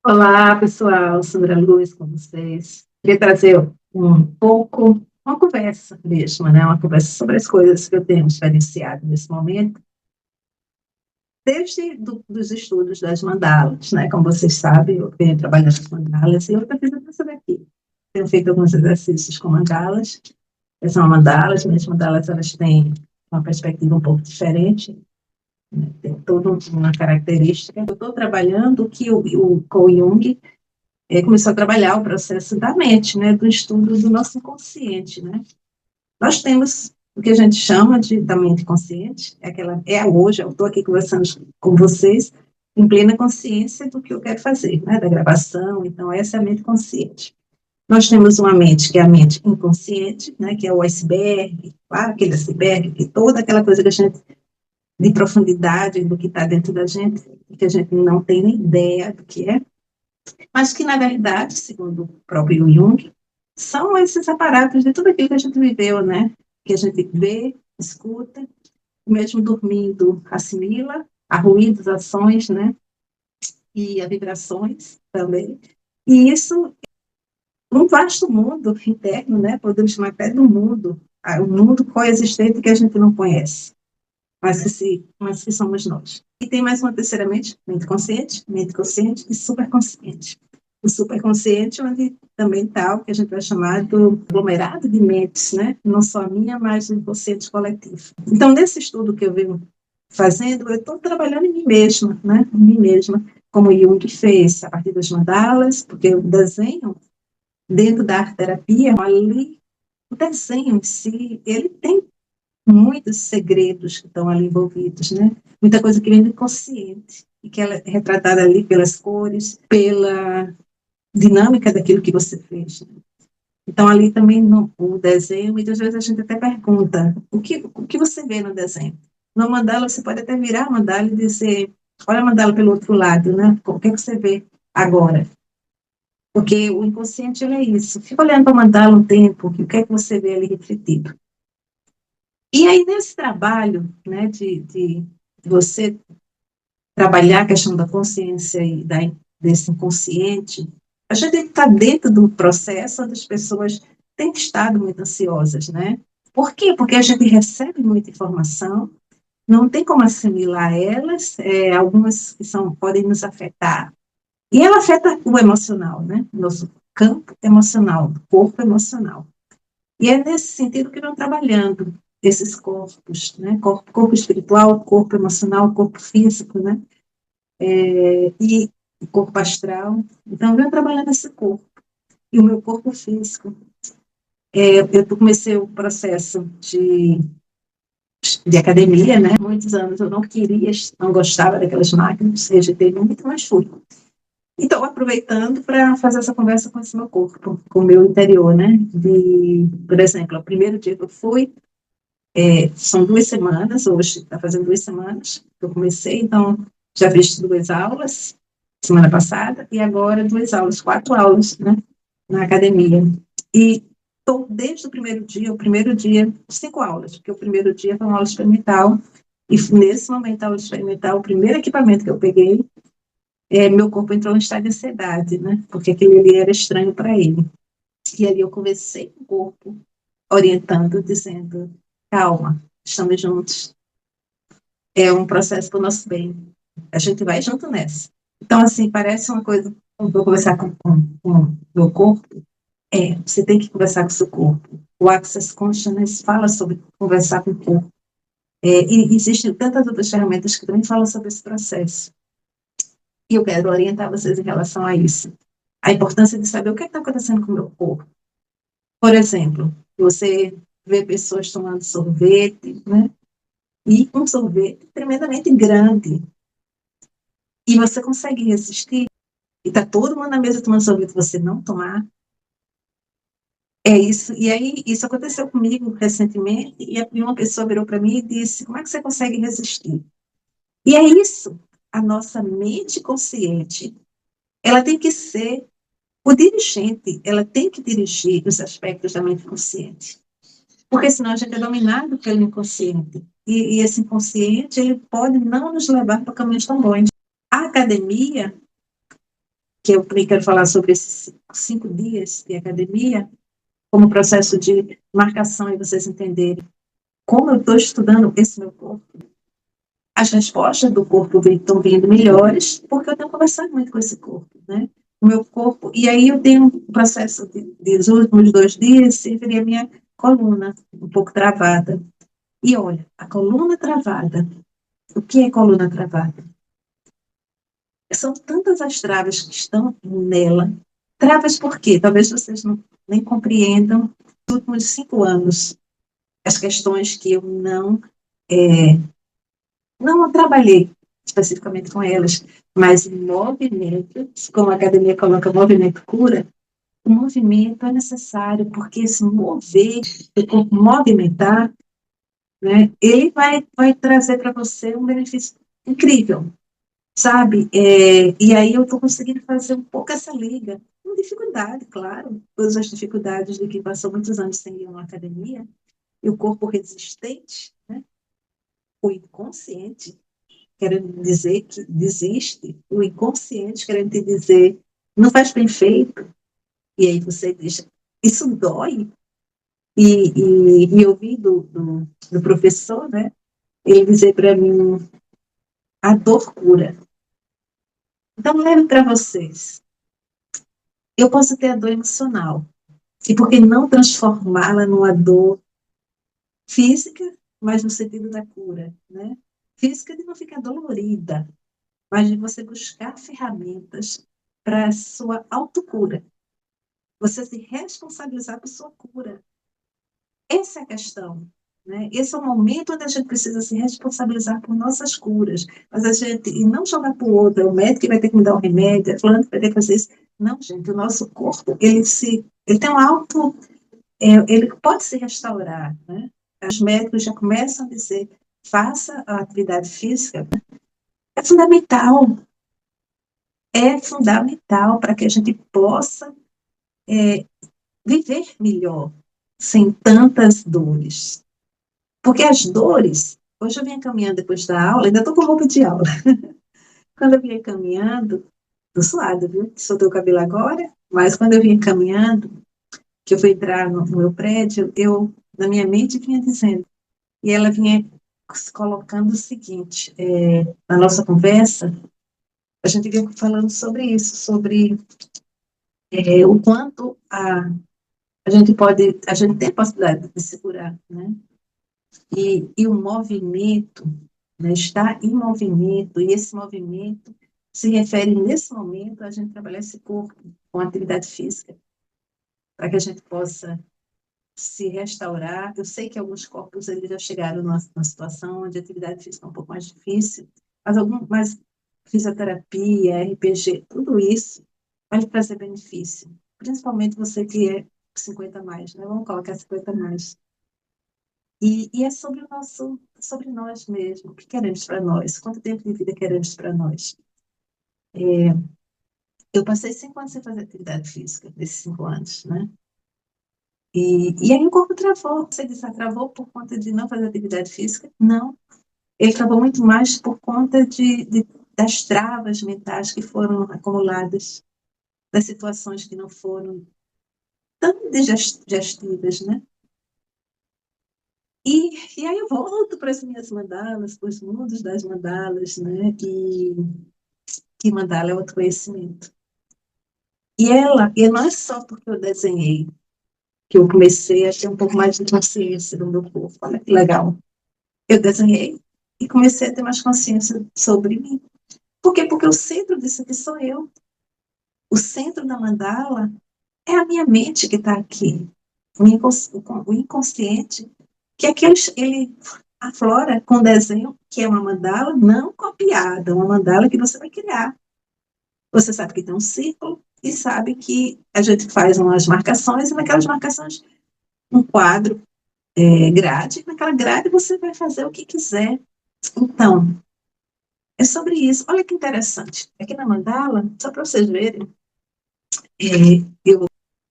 Olá, pessoal, Sandra Luz com vocês. Queria trazer uma conversa mesmo, né? Uma conversa sobre as coisas que eu tenho experienciado nesse momento, desde dos estudos das mandalas, né? Como vocês sabem, eu venho trabalhando com mandalas e eu estou fazendo essa daqui. Tenho feito alguns exercícios com mandalas. Essas são mandalas, minhas mandalas elas têm uma perspectiva um pouco diferente, né? Tem toda uma característica. Eu estou trabalhando o que o Carl Jung começou a trabalhar o processo da mente, né, do estudo do nosso inconsciente, né. Nós temos o que a gente chama da mente consciente, hoje, eu estou aqui conversando com vocês em plena consciência do que eu quero fazer, né, da gravação, então essa é a mente consciente. Nós temos uma mente que é a mente inconsciente, né, que é o iceberg, aquele iceberg, que toda aquela coisa que a gente, de profundidade do que está dentro da gente, que a gente não tem nem ideia do que é, mas que, na verdade, segundo o próprio Jung, são esses aparatos de tudo aquilo que a gente viveu, né? Que a gente vê, escuta, mesmo dormindo, assimila a ruídos, ações, né? E a vibrações também. E isso, um vasto mundo interno, né? Podemos chamar até do mundo, um mundo coexistente que a gente não conhece, mas que somos nós. E tem mais uma terceira mente consciente e superconsciente. O superconsciente, onde também está o que a gente vai chamar do aglomerado de mentes, né? Não só a minha, mas o inconsciente coletivo. Então, nesse estudo que eu venho fazendo, eu estou trabalhando em mim mesma, né? Em mim mesma, como Jung fez, a partir das mandalas, porque o desenho, dentro da arte terapia, ali, o desenho em si, ele tem muitos segredos que estão ali envolvidos, né? Muita coisa que vem do inconsciente e que ela é retratada ali pelas cores, pela dinâmica daquilo que você fez. Né? Então, ali também no o desenho, muitas vezes a gente até pergunta o que você vê no desenho. No mandala, você pode até virar a mandala e dizer, olha a mandala pelo outro lado, né? O que você vê agora? Porque o inconsciente ele é isso. Fica olhando para a mandala um tempo, o que é que você vê ali refletido. E aí, nesse trabalho, né, de você trabalhar a questão da consciência e desse inconsciente, a gente está dentro do processo onde as pessoas têm estado muito ansiosas, né? Por quê? Porque a gente recebe muita informação, não tem como assimilar elas, algumas que podem nos afetar. E ela afeta o emocional, né? Nosso campo emocional, corpo emocional. E é nesse sentido que vão trabalhando esses corpos, né? Corpo espiritual, corpo emocional, corpo físico, né? E o corpo astral. Então, vem trabalhando esse corpo. E o meu corpo físico. Eu comecei o processo de academia, né? Muitos anos eu não queria, não gostava daquelas máquinas, rejeitei muito, mas fui. Então, aproveitando para fazer essa conversa com esse meu corpo, com o meu interior, né? Por exemplo, o primeiro dia que eu fui, são 2 semanas, hoje está fazendo 2 semanas que eu comecei, então já fiz 2 aulas semana passada e agora 2 aulas, 4 aulas, né, na academia. E estou desde o primeiro dia, 5 aulas, porque o primeiro dia foi uma aula experimental e nesse momento da aula experimental, o primeiro equipamento que eu peguei, meu corpo entrou em estado de ansiedade, né, porque aquele ali era estranho para ele. E ali eu conversei com o corpo, orientando, dizendo, calma, estamos juntos, é um processo para o nosso bem, a gente vai junto nessa. Então, assim, parece uma coisa, eu vou conversar com o meu corpo, você tem que conversar com o seu corpo. O Access Consciousness fala sobre conversar com o corpo. E existem tantas outras ferramentas que também falam sobre esse processo. E eu quero orientar vocês em relação a isso. A importância de saber o que está acontecendo com o meu corpo. Por exemplo, você vê pessoas tomando sorvete, né? E um sorvete tremendamente grande. E você consegue resistir? E está todo mundo na mesa tomando sorvete, você não tomar? É isso. E aí, isso aconteceu comigo recentemente, e uma pessoa virou para mim e disse, como é que você consegue resistir? E é isso. A nossa mente consciente, ela tem que ser o dirigente, ela tem que dirigir os aspectos da mente consciente. Porque senão a gente é dominado pelo inconsciente. E esse inconsciente, ele pode não nos levar para caminhos tão bons. A academia, que eu também quero falar sobre esses 5 dias de academia, como processo de marcação, e vocês entenderem como eu estou estudando esse meu corpo. As respostas do corpo estão vindo melhores, porque eu tenho conversado muito com esse corpo, né? O meu corpo, e aí eu tenho um processo dos últimos 2 dias, seria a minha coluna, um pouco travada. E olha, a coluna travada, o que é coluna travada? São tantas as travas que estão nela. Travas por quê? Talvez vocês nem compreendam nos últimos 5 anos as questões que eu não trabalhei especificamente com elas, mas em movimento, como a academia coloca movimento cura, o movimento é necessário, porque se mover, o corpo movimentar, né, ele vai trazer para você um benefício incrível, sabe? E aí eu estou conseguindo fazer um pouco essa liga, com dificuldade, claro, todas as dificuldades de quem passou muitos anos sem ir a uma academia, e o corpo resistente, né, o inconsciente, querendo dizer que desiste, o inconsciente querendo te dizer, não faz bem feito, e aí você deixa, isso dói, e eu vi do professor, né, ele dizer para mim, a dor cura. Então, leve para vocês, eu posso ter a dor emocional, e por que não transformá-la numa dor física, mas no sentido da cura, né? Física de não ficar dolorida, mas de você buscar ferramentas para a sua autocura. Você se responsabilizar por sua cura. Essa é a questão. Né? Esse é o momento onde a gente precisa se responsabilizar por nossas curas. Mas a gente, e não jogar para o outro, é o médico que vai ter que me dar um remédio, é fulano que vai ter que fazer isso. Não, gente, o nosso corpo, ele tem um alto, ele pode se restaurar. Né? Os médicos já começam a dizer, faça a atividade física. É fundamental para que a gente possa viver melhor, sem tantas dores. Porque as dores, hoje eu vinha caminhando depois da aula, ainda estou com roupa de aula. Quando eu vinha caminhando, estou suada, viu? Soltei o cabelo agora, mas quando eu vinha caminhando, que eu fui entrar no meu prédio, na minha mente, vinha dizendo, e ela vinha se colocando o seguinte, na nossa conversa, a gente vinha falando sobre isso, sobre o quanto a gente tem a possibilidade de se curar, né? E o movimento, né, está em movimento, e esse movimento se refere, nesse momento, a gente trabalhar esse corpo com atividade física, para que a gente possa se restaurar. Eu sei que alguns corpos eles já chegaram numa situação onde a atividade física é um pouco mais difícil, mas fisioterapia, RPG, tudo isso vai lhe trazer benefício, principalmente você que é 50 a mais, né? Vamos colocar 50 a mais. E é sobre nós mesmos, o que queremos para nós, quanto tempo de vida queremos para nós. Eu passei 5 anos sem fazer atividade física, nesses 5 anos, né? E aí o corpo travou. Você diz, travou por conta de não fazer atividade física? Não. Ele travou muito mais por conta das travas mentais que foram acumuladas, das situações que não foram tão digestivas, né? E aí eu volto para as minhas mandalas, para os mundos das mandalas, né? E que mandala é outro conhecimento. E não é só porque eu desenhei que eu comecei a ter um pouco mais de consciência do meu corpo. Olha que legal. Eu desenhei e comecei a ter mais consciência sobre mim. Por quê? Porque o centro disso aqui sou eu. O centro da mandala é a minha mente que está aqui. O inconsciente, que aqui ele aflora com desenho, que é uma mandala não copiada, uma mandala que você vai criar. Você sabe que tem um círculo e sabe que a gente faz umas marcações, e naquelas marcações, um quadro, grade, naquela grade você vai fazer o que quiser. Então, é sobre isso. Olha que interessante. Aqui na mandala, só para vocês verem,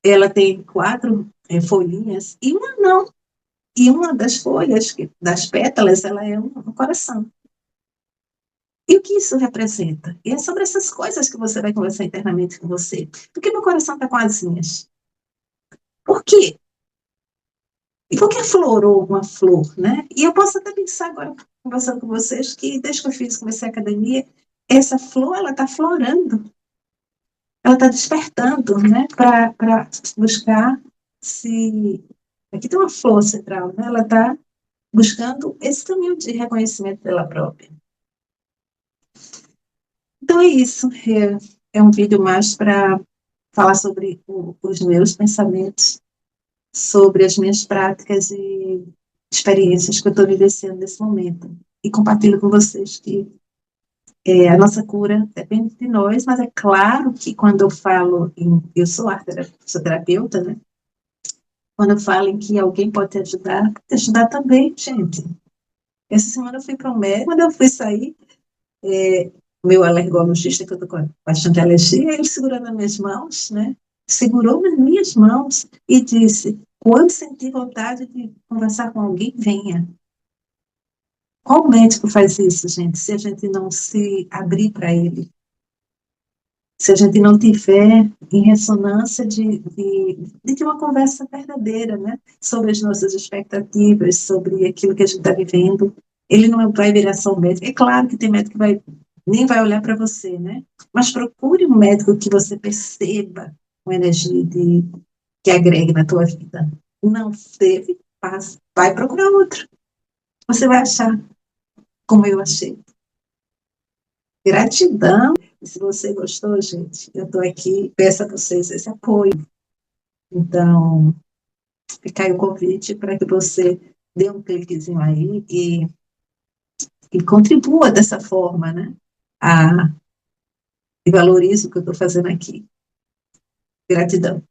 ela tem 4 folhinhas, e uma não. E uma das folhas, das pétalas, ela é um coração. E o que isso representa? E é sobre essas coisas que você vai conversar internamente com você. Por que meu coração está com asinhas? Por quê? E por que aflorou uma flor, né? E eu posso até pensar agora, conversando com vocês, que desde que comecei a academia, essa flor, ela está florando, ela está despertando, né? Para buscar se... Aqui tem uma flor central, né? Ela está buscando esse caminho de reconhecimento dela própria. Então é isso, é um vídeo mais para falar sobre os meus pensamentos, sobre as minhas práticas e experiências que eu estou vivenciando nesse momento. E compartilho com vocês que a nossa cura depende de nós, mas é claro que quando eu falo eu sou sou terapeuta, né? Quando eu falo em que alguém pode te ajudar também, gente. Essa semana eu fui para um médico, quando eu fui sair, meu alergologista, que eu estou com bastante alergia, ele segurando as minhas mãos, né? Segurou nas minhas mãos e disse: quando sentir vontade de conversar com alguém, venha. Qual médico faz isso, gente, se a gente não se abrir para ele? Se a gente não tiver em ressonância de uma conversa verdadeira, né? Sobre as nossas expectativas, sobre aquilo que a gente está vivendo, ele não vai virar só um médico. É claro que tem médico que nem vai olhar para você, né? Mas procure um médico que você perceba uma energia que agregue na tua vida. Não teve, vai procurar outro. Você vai achar, como eu achei. Gratidão. E se você gostou, gente, eu estou aqui, peço a vocês esse apoio. Então, fica aí o convite para que você dê um cliquezinho aí e contribua dessa forma, né? E valorize o que eu estou fazendo aqui. Gratidão.